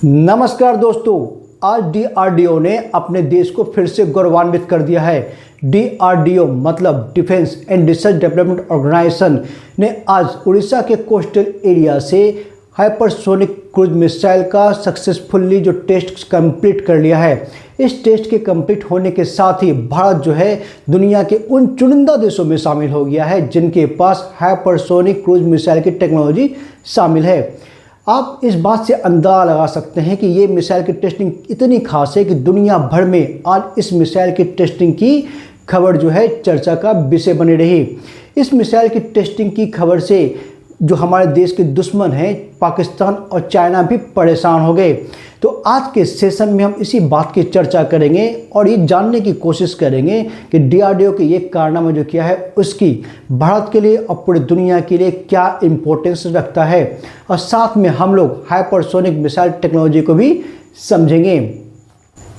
नमस्कार दोस्तों, आज डीआरडीओ ने अपने देश को फिर से गौरवान्वित कर दिया है। डीआरडीओ मतलब defence and research development organisation ने आज उड़ीसा के कोस्टल एरिया से हाइपरसोनिक क्रूज मिसाइल का सक्सेसफुली जो टेस्ट कंप्लीट कर लिया है। इस टेस्ट के कंप्लीट होने के साथ ही भारत जो है दुनिया के उन चुनिंदा देशों में शामिल हो गया है जिनके पास हाइपरसोनिक क्रूज मिसाइल की टेक्नोलॉजी शामिल है। आप इस बात से अंदाजा लगा सकते हैं कि ये मिसाइल की टेस्टिंग इतनी खास है कि दुनिया भर में आज इस मिसाइल की टेस्टिंग की खबर जो है चर्चा का विषय बनी रही। इस मिसाइल की टेस्टिंग की खबर से जो हमारे देश के दुश्मन हैं पाकिस्तान और चाइना भी परेशान हो गए। तो आज के सेशन में हम इसी बात की चर्चा करेंगे और ये जानने की कोशिश करेंगे कि डीआरडीओ के ये कारनामा जो किया है उसकी भारत के लिए और पूरी दुनिया के लिए क्या इम्पोर्टेंस रखता है, और साथ में हम लोग हाइपरसोनिक मिसाइल टेक्नोलॉजी को भी समझेंगे।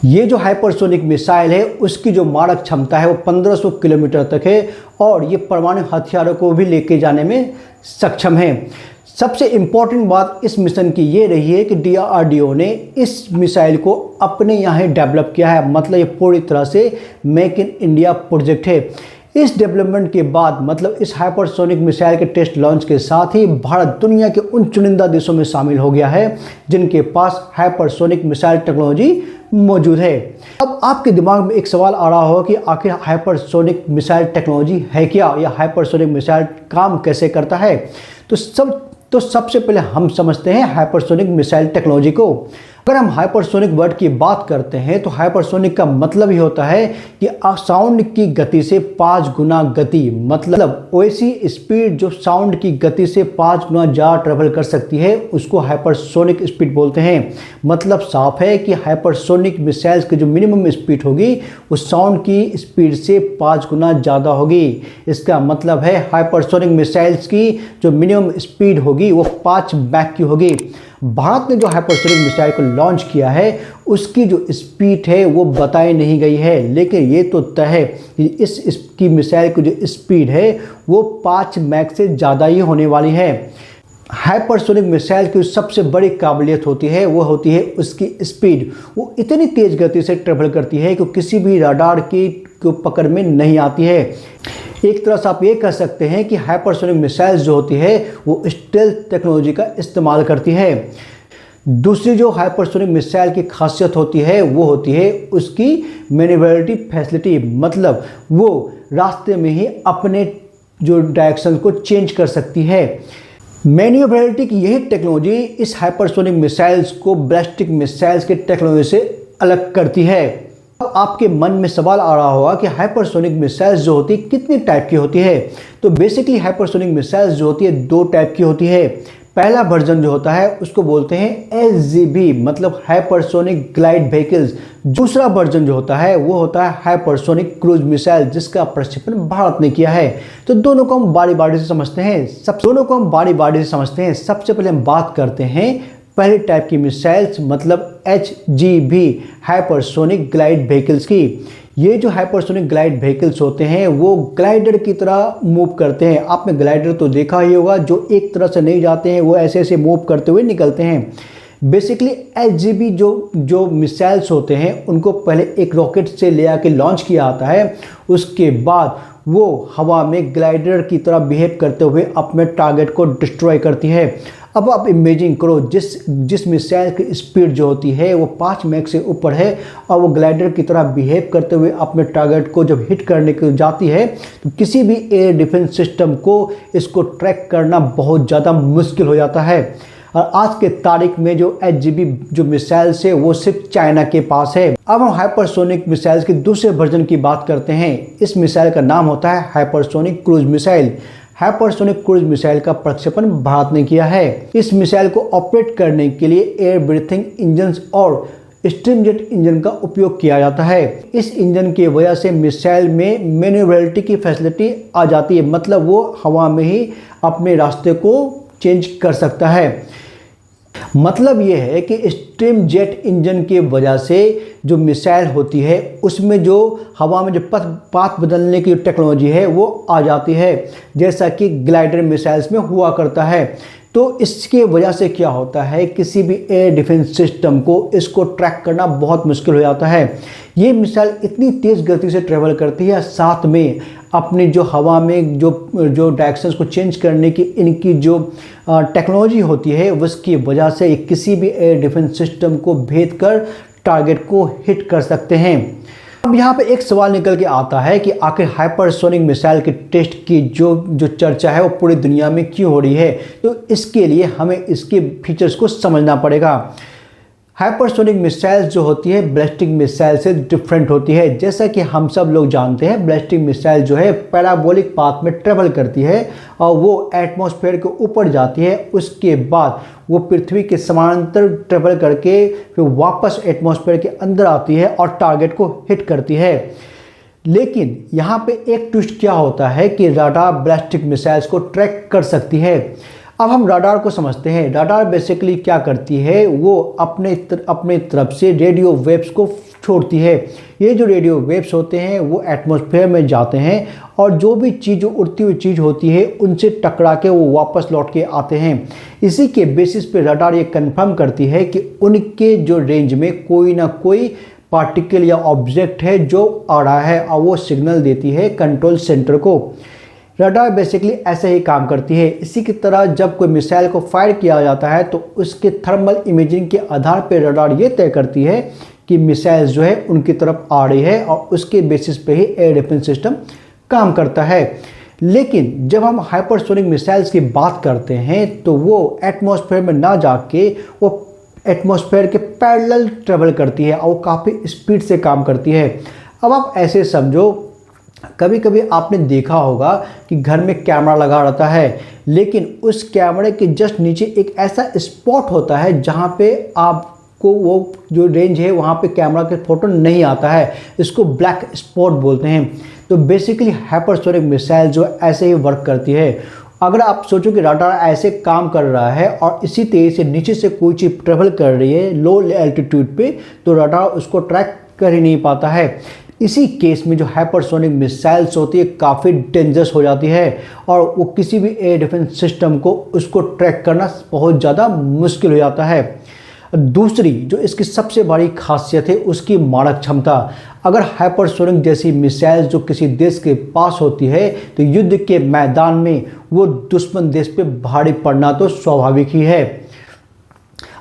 ये जो हाइपरसोनिक मिसाइल है उसकी जो मारक क्षमता है वो 1500 किलोमीटर तक है और ये परमाणु हथियारों को भी लेके जाने में सक्षम है। सबसे इम्पॉर्टेंट बात इस मिशन की ये रही है कि डीआरडीओ ने इस मिसाइल को अपने यहाँ ही डेवलप किया है, मतलब ये पूरी तरह से मेक इन इंडिया प्रोजेक्ट है। इस डेवलपमेंट के बाद मतलब इस हाइपरसोनिक मिसाइल के टेस्ट लॉन्च के साथ ही भारत दुनिया के उन चुनिंदा देशों में शामिल हो गया है जिनके पास हाइपरसोनिक मिसाइल टेक्नोलॉजी मौजूद है। अब आपके दिमाग में एक सवाल आ रहा होगा कि आखिर हाइपरसोनिक मिसाइल टेक्नोलॉजी है क्या, या हाइपरसोनिक मिसाइल काम कैसे करता है। तो सबसे पहले हम समझते हैं हाइपरसोनिक मिसाइल टेक्नोलॉजी को। अगर हम हाइपरसोनिक वर्ड की बात करते हैं तो हाइपरसोनिक का मतलब ही होता है कि साउंड की गति से 5 गुना गति, मतलब वैसी स्पीड जो साउंड की गति से 5 गुना ज़्यादा ट्रेवल कर सकती है उसको हाइपरसोनिक स्पीड बोलते हैं। मतलब साफ है कि हाइपरसोनिक मिसाइल्स की जो मिनिमम स्पीड होगी उस साउंड की स्पीड से 5 गुना ज़्यादा होगी। इसका मतलब है हाइपरसोनिक मिसाइल्स की जो मिनिमम स्पीड होगी वो 5 मैक की होगी। भारत ने जो हाइपरसोनिक मिसाइल को लॉन्च किया है उसकी जो स्पीड है वो बताई नहीं गई है, लेकिन ये तो तय है कि इसकी मिसाइल की जो स्पीड है वो 5 मैक से ज़्यादा ही होने वाली है। हाइपरसोनिक मिसाइल की सबसे बड़ी काबिलियत होती है वो होती है उसकी स्पीड। वो इतनी तेज़ गति से ट्रेवल करती है कि किसी भी रडार की पकड़ में नहीं आती है। एक तरह से आप ये कह सकते हैं कि हाइपरसोनिक मिसाइल्स जो होती है वो स्टेल्थ टेक्नोलॉजी का इस्तेमाल करती है। दूसरी जो हाइपरसोनिक मिसाइल की खासियत होती है वो होती है उसकी मैन्यूवरेबिलिटी फैसिलिटी, मतलब वो रास्ते में ही अपने जो डायरेक्शन को चेंज कर सकती है। मैन्यूवरेबिलिटी की यही टेक्नोलॉजी इस हाइपरसोनिक मिसाइल्स को बैलिस्टिक मिसाइल्स के टेक्नोलॉजी से अलग करती है। अब आपके मन में सवाल आ रहा होगा कि हाइपरसोनिक मिसाइल्स जो होती है कितनी टाइप की होती है। तो बेसिकली हाइपरसोनिक मिसाइल्स जो होती है 2 टाइप की होती है। पहला वर्जन जो होता है उसको बोलते हैं एसजीबी, मतलब हाइपरसोनिक ग्लाइड व्हीकल्स। दूसरा वर्जन जो होता है वो होता है हाइपरसोनिक क्रूज मिसाइल, जिसका प्रक्षेपण भारत ने किया है। तो दोनों को हम बारी बारी से समझते हैं। सबसे पहले हम बात करते हैं पहले टाइप की मिसाइल्स, मतलब एचजीवी हाइपरसोनिक ग्लाइड व्हीकल्स की। ये जो हाइपरसोनिक ग्लाइड व्हीकल्स होते हैं वो ग्लाइडर की तरह मूव करते हैं। आपने ग्लाइडर तो देखा ही होगा जो एक तरह से नहीं जाते हैं, वो ऐसे ऐसे मूव करते हुए निकलते हैं। बेसिकली एचजीवी जो मिसाइल्स होते हैं उनको पहले एक रॉकेट से ले आके लॉन्च किया जाता है, उसके बाद वो हवा में ग्लाइडर की तरह बिहेव करते हुए अपने टारगेट को डिस्ट्रॉय करती है। अब आप इमेजिन करो जिस मिसाइल की स्पीड जो होती है वो 5 मैक से ऊपर है और वो ग्लाइडर की तरह बिहेव करते हुए अपने टारगेट को जब हिट करने को जाती है तो किसी भी एयर डिफेंस सिस्टम को इसको ट्रैक करना बहुत ज़्यादा मुश्किल हो जाता है। और आज के तारीख में जो एचजीवी जो मिसाइल्स है वो सिर्फ चाइना के पास है। अब हम हाइपरसोनिक मिसाइल्स के दूसरे वर्जन की बात करते हैं। इस मिसाइल का नाम होता है hypersonic cruise missile. Hypersonic cruise missile का प्रक्षेपण भारत ने किया है। इस मिसाइल को ऑपरेट करने के लिए एयर ब्रीथिंग इंजन और स्ट्रीमजेट इंजन का उपयोग किया जाता है। इस इंजन की वजह से मिसाइल में मैन्यूवरेबिलिटी की फैसिलिटी आ जाती है, मतलब वो हवा में ही अपने रास्ते को चेंज कर सकता है। मतलब ये है कि स्ट्रीम जेट इंजन की वजह से जो मिसाइल होती है उसमें जो हवा में जो पाथ बदलने की टेक्नोलॉजी है वो आ जाती है, जैसा कि ग्लाइडर मिसाइल्स में हुआ करता है। तो इसके वजह से क्या होता है, किसी भी एयर डिफेंस सिस्टम को इसको ट्रैक करना बहुत मुश्किल हो जाता है। ये मिसाइल इतनी तेज़ गति से ट्रेवल करती है, साथ में अपनी जो हवा में जो डायरेक्शंस को चेंज करने की इनकी जो टेक्नोलॉजी होती है, उसकी वजह से किसी भी एयर डिफेंस सिस्टम को भेद कर टारगेट को हिट कर सकते हैं। अब यहाँ पे एक सवाल निकल के आता है कि आखिर हाइपरसोनिक मिसाइल के टेस्ट की जो चर्चा है वो पूरी दुनिया में क्यों हो रही है। तो इसके लिए हमें इसके फीचर्स को समझना पड़ेगा। हाइपरसोनिक मिसाइल्स जो होती है बैलिस्टिक मिसाइल से डिफरेंट होती है। जैसा कि हम सब लोग जानते हैं, बैलिस्टिक मिसाइल जो है पैराबोलिक पाथ में ट्रेवल करती है और वो एटमॉस्फेयर के ऊपर जाती है, उसके बाद वो पृथ्वी के समानांतर ट्रेवल करके फिर वापस एटमॉस्फेयर के अंदर आती है और टारगेट को हिट करती है। लेकिन यहाँ पे एक ट्विस्ट क्या होता है कि रडार बैलिस्टिक मिसाइल्स को ट्रैक कर सकती है। अब हम रडार को समझते हैं। रडार बेसिकली क्या करती है, वो अपने तरफ से रेडियो वेव्स को छोड़ती है। ये जो रेडियो वेव्स होते हैं वो एटमॉस्फेयर में जाते हैं और जो भी चीज़, जो उड़ती हुई चीज़ होती है, उनसे टकरा के वो वापस लौट के आते हैं। इसी के बेसिस पे रडार ये कंफर्म करती है कि उनके जो रेंज में कोई ना कोई पार्टिकल या ऑब्जेक्ट है जो आ रहा है और वो सिग्नल देती है कंट्रोल सेंटर को। रडार बेसिकली ऐसे ही काम करती है। इसी की तरह जब कोई मिसाइल को फायर किया जाता है तो उसके थर्मल इमेजिंग के आधार पर रडार ये तय करती है कि मिसाइल जो है उनकी तरफ आ रही है और उसके बेसिस पे ही एयर डिफेंस सिस्टम काम करता है। लेकिन जब हम हाइपरसोनिक मिसाइल्स की बात करते हैं तो वो एटमॉस्फेयर में ना जाके वो एटमॉस्फेयर के पैरेलल ट्रेवल करती है और वो काफ़ी स्पीड से काम करती है। अब आप ऐसे समझो, कभी कभी आपने देखा होगा कि घर में कैमरा लगा रहता है, लेकिन उस कैमरे के जस्ट नीचे एक ऐसा स्पॉट होता है जहाँ पे आपको वो जो रेंज है वहाँ पे कैमरा के फोटो नहीं आता है। इसको ब्लैक स्पॉट बोलते हैं। तो बेसिकली हाइपरसोनिक मिसाइल जो ऐसे ही वर्क करती है। अगर आप सोचो कि रडार ऐसे काम कर रहा है और इसी तेज़ी से नीचे से कोई चीज़ ट्रेवल कर रही है लो एल्टीट्यूड पे, तो रडार उसको ट्रैक कर ही नहीं पाता है। इसी केस में जो हाइपरसोनिक मिसाइल्स होती है काफ़ी डेंजरस हो जाती है और वो किसी भी एयर डिफेंस सिस्टम को उसको ट्रैक करना बहुत ज़्यादा मुश्किल हो जाता है। दूसरी जो इसकी सबसे बड़ी खासियत है उसकी मारक क्षमता। अगर हाइपरसोनिक जैसी मिसाइल जो किसी देश के पास होती है तो युद्ध के मैदान में वो दुश्मन देश पे भारी पड़ना तो स्वाभाविक ही है।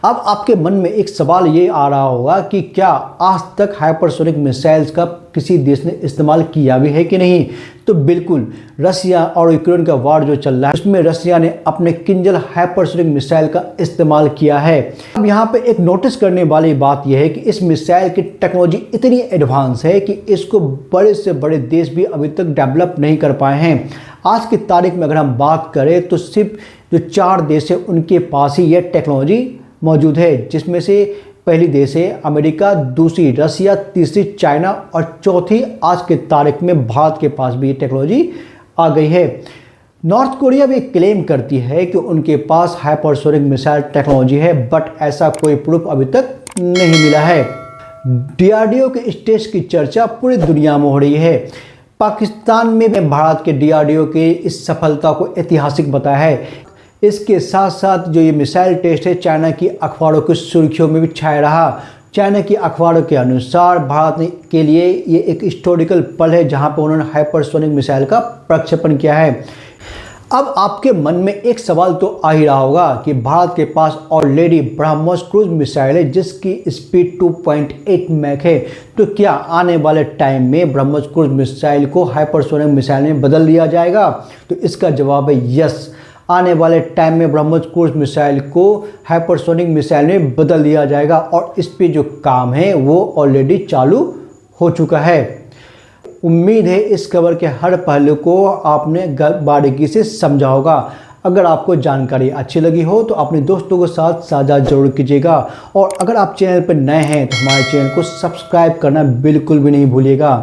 अब आपके मन में एक सवाल ये आ रहा होगा कि क्या आज तक हाइपरसोनिक मिसाइल्स का किसी देश ने इस्तेमाल किया भी है कि नहीं। तो बिल्कुल, रसिया और यूक्रेन का वार जो चल रहा है उसमें रसिया ने अपने किंजल हाइपरसोनिक मिसाइल का इस्तेमाल किया है। अब यहाँ पे एक नोटिस करने वाली बात यह है कि इस मिसाइल की टेक्नोलॉजी इतनी एडवांस है कि इसको बड़े से बड़े देश भी अभी तक डेवलप नहीं कर पाए हैं। आज की तारीख में अगर हम बात करें तो सिर्फ जो 4 देश है उनके पास ही यह टेक्नोलॉजी मौजूद है, जिसमें से पहली देश है अमेरिका, दूसरी रसिया, तीसरी चाइना और चौथी आज के तारीख में भारत के पास भी ये टेक्नोलॉजी आ गई है। नॉर्थ कोरिया भी क्लेम करती है कि उनके पास हाइपरसोनिक मिसाइल टेक्नोलॉजी है, बट ऐसा कोई प्रूफ अभी तक नहीं मिला है। डीआरडीओ के स्टेज की चर्चा पूरी दुनिया में हो रही है। पाकिस्तान में भारत के डीआरडीओ की इस सफलता को ऐतिहासिक बताया है। इसके साथ साथ जो ये मिसाइल टेस्ट है चाइना की अखबारों की सुर्खियों में भी छाया रहा। चाइना की अखबारों के अनुसार भारत के लिए ये एक हिस्टोरिकल पल है जहां पर उन्होंने हाइपरसोनिक मिसाइल का प्रक्षेपण किया है। अब आपके मन में एक सवाल तो आ ही रहा होगा कि भारत के पास ऑलरेडी ब्रह्मोस क्रूज मिसाइल है जिसकी स्पीड 2.8 मैक है, तो क्या आने वाले टाइम में ब्रह्मोस क्रूज मिसाइल को हाइपरसोनिक मिसाइल में बदल दिया जाएगा। तो इसका जवाब है यस। आने वाले टाइम में ब्रह्मोस क्रूज मिसाइल को हाइपरसोनिक मिसाइल में बदल दिया जाएगा और इस पे जो काम है वो ऑलरेडी चालू हो चुका है। उम्मीद है इस खबर के हर पहलू को आपने बारीकी से समझा होगा। अगर आपको जानकारी अच्छी लगी हो तो अपने दोस्तों के साथ साझा जरूर कीजिएगा और अगर आप चैनल पर नए हैं तो हमारे चैनल को सब्सक्राइब करना बिल्कुल भी नहीं भूलिएगा।